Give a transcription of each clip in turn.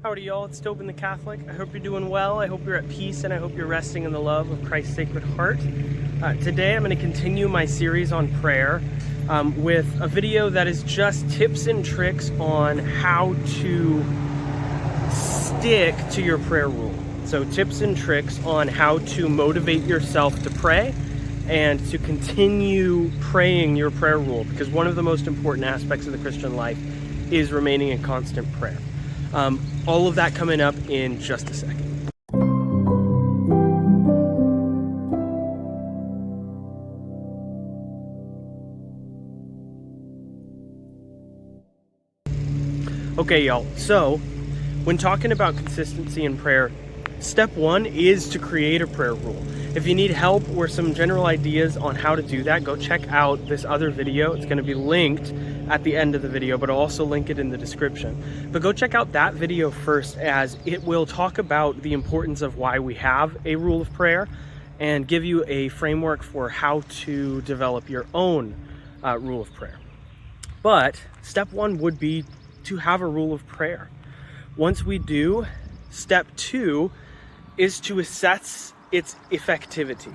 Howdy y'all, it's Tobin the Catholic. I hope you're doing well, I hope you're at peace, and I hope you're resting in the love of Christ's Sacred Heart. Today I'm going to continue my series on prayer with a video that is just tips and tricks on how to stick to your prayer rule. So tips and tricks on how to motivate yourself to pray and to continue praying your prayer rule, because one of the most important aspects of the Christian life is remaining in constant prayer. All of that coming up in just a second. Okay, y'all, so when talking about consistency in prayer, step one is to create a prayer rule. If you need help or some general ideas on how to do that, go check out this other video. It's going to be linked at the end of the video, but I'll also link it in the description. But go check out that video first, as it will talk about the importance of why we have a rule of prayer and give you a framework for how to develop your own rule of prayer. But step one would be to have a rule of prayer. Once we do, step two is to assess its effectivity.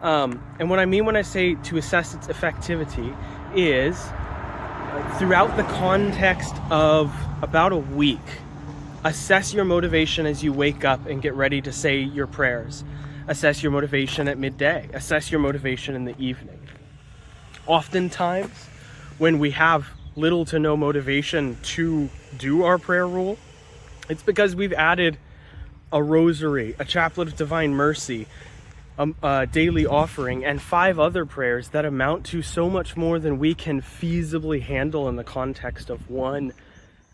And what I mean when I say to assess its effectivity is throughout the context of about a week, assess your motivation as you wake up and get ready to say your prayers. Assess your motivation at midday. Assess your motivation in the evening. Oftentimes, when we have little to no motivation to do our prayer rule, it's because we've added a rosary, a chaplet of divine mercy, a daily offering, and 5 other prayers that amount to so much more than we can feasibly handle in the context of one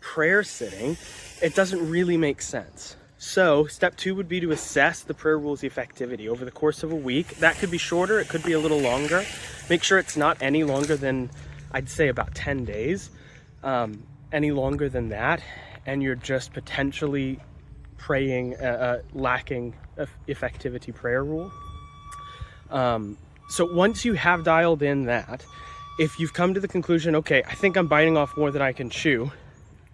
prayer sitting. It doesn't really make sense. So step 2 would be to assess the prayer rule's effectivity over the course of a week. That could be shorter, it could be a little longer. Make sure it's not any longer than, I'd say, about 10 days. Any longer than that, and you're just potentially praying lacking effectivity prayer rule. So once you have dialed in that, if you've come to the conclusion, okay, I think I'm biting off more than I can chew,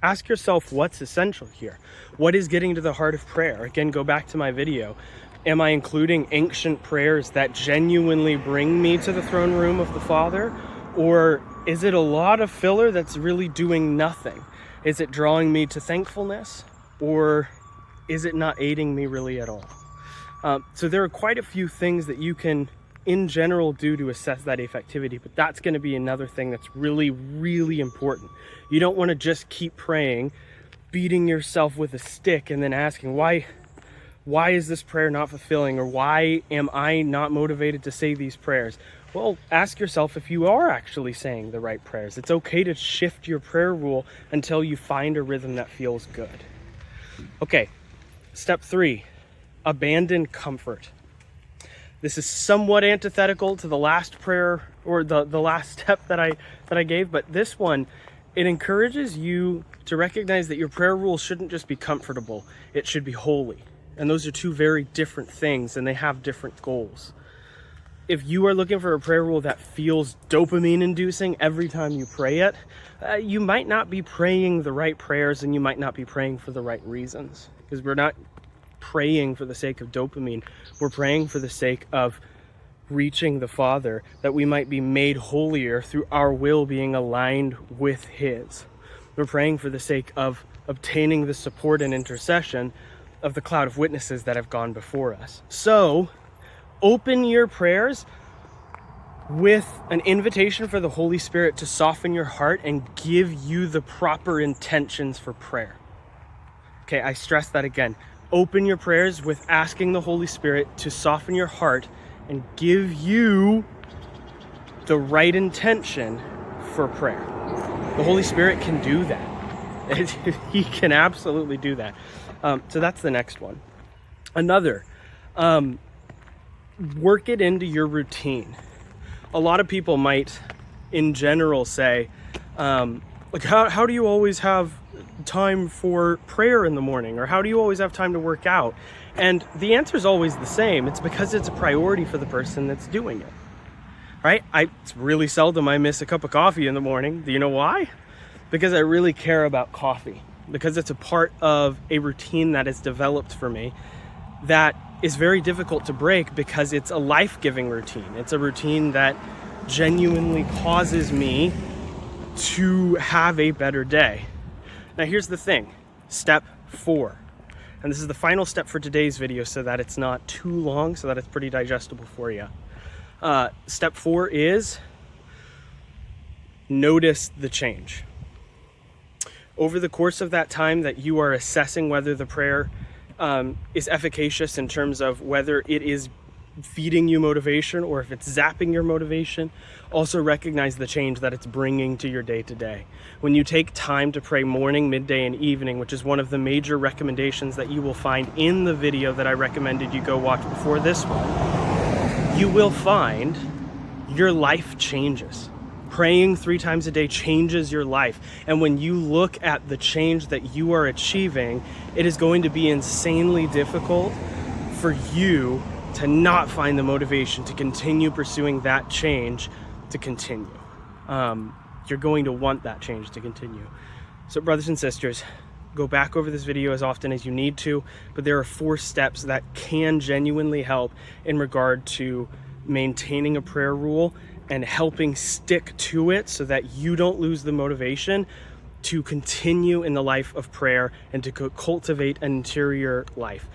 ask yourself what's essential here. What is getting to the heart of prayer? Again, go back to my video. Am I including ancient prayers that genuinely bring me to the throne room of the Father? Or is it a lot of filler that's really doing nothing? Is it drawing me to thankfulness? Or is it not aiding me really at all? So there are quite a few things that you can, in general, do to assess that effectivity, but that's going to be another thing that's really, really important. You don't want to just keep praying, beating yourself with a stick, and then asking, why is this prayer not fulfilling? Or why am I not motivated to say these prayers? Well, ask yourself if you are actually saying the right prayers. It's okay to shift your prayer rule until you find a rhythm that feels good. Okay, step 3. Abandon comfort. This is somewhat antithetical to the last prayer, or the last step that I gave, but this one, it encourages you to recognize that your prayer rule shouldn't just be comfortable, it should be holy. And those are two very different things, and they have different goals. If you are looking for a prayer rule that feels dopamine inducing every time you pray it, you might not be praying the right prayers, and you might not be praying for the right reasons, because we're not praying for the sake of dopamine. We're praying for the sake of reaching the Father, that we might be made holier through our will being aligned with His. We're praying for the sake of obtaining the support and intercession of the cloud of witnesses that have gone before us. So open your prayers with an invitation for the Holy Spirit to soften your heart and give you the proper intentions for prayer. Okay, I stress that again. Open your prayers with asking the Holy Spirit to soften your heart and give you the right intention for prayer. The Holy Spirit can do that. He can absolutely do that. So that's the next one. Another, work it into your routine. A lot of people might, in general, say, like, how do you always have time for prayer in the morning? Or how do you always have time to work out? And the answer is always the same. It's because it's a priority for the person that's doing it, right? It's really seldom I miss a cup of coffee in the morning. Do you know why? Because I really care about coffee. because it's a part of a routine that is developed for me that is very difficult to break, because it's a life-giving routine. It's a routine that genuinely causes me to have a better day. Now here's the thing, step 4. And this is the final step for today's video, so that it's not too long, so that it's pretty digestible for you. Step 4 is notice the change. Over the course of that time that you are assessing whether the prayer is efficacious in terms of whether it is feeding you motivation or if it's zapping your motivation, also recognize the change that it's bringing to your day-to-day. When you take time to pray morning, midday, and evening, which is one of the major recommendations that you will find in the video that I recommended you go watch before this one, you will find your life changes. Praying 3 times a day changes your life. And when you look at the change that you are achieving, it is going to be insanely difficult for you to not find the motivation to continue pursuing that change to continue. You're going to want that change to continue. So brothers and sisters, go back over this video as often as you need to, but there are 4 steps that can genuinely help in regard to maintaining a prayer rule and helping stick to it so that you don't lose the motivation to continue in the life of prayer and to cultivate an interior life.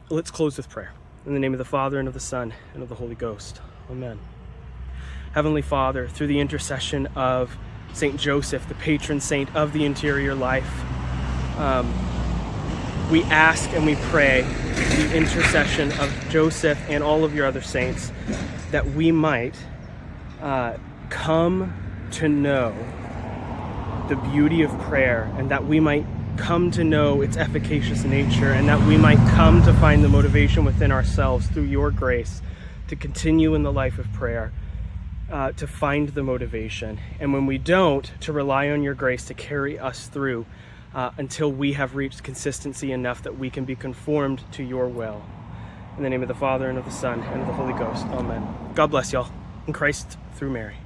Let's close with prayer. In the name of the Father, and of the Son, and of the Holy Ghost. Amen. Heavenly Father, through the intercession of Saint Joseph, the patron saint of the interior life, we ask and we pray the intercession of Joseph and all of your other saints that we might come to know the beauty of prayer, and that we might come to know its efficacious nature, and that we might come to find the motivation within ourselves through your grace to continue in the life of prayer, to find the motivation. And when we don't, to rely on your grace to carry us through until we have reached consistency enough that we can be conformed to your will. In the name of the Father, and of the Son, and of the Holy Ghost. Amen. God bless y'all. In Christ through Mary.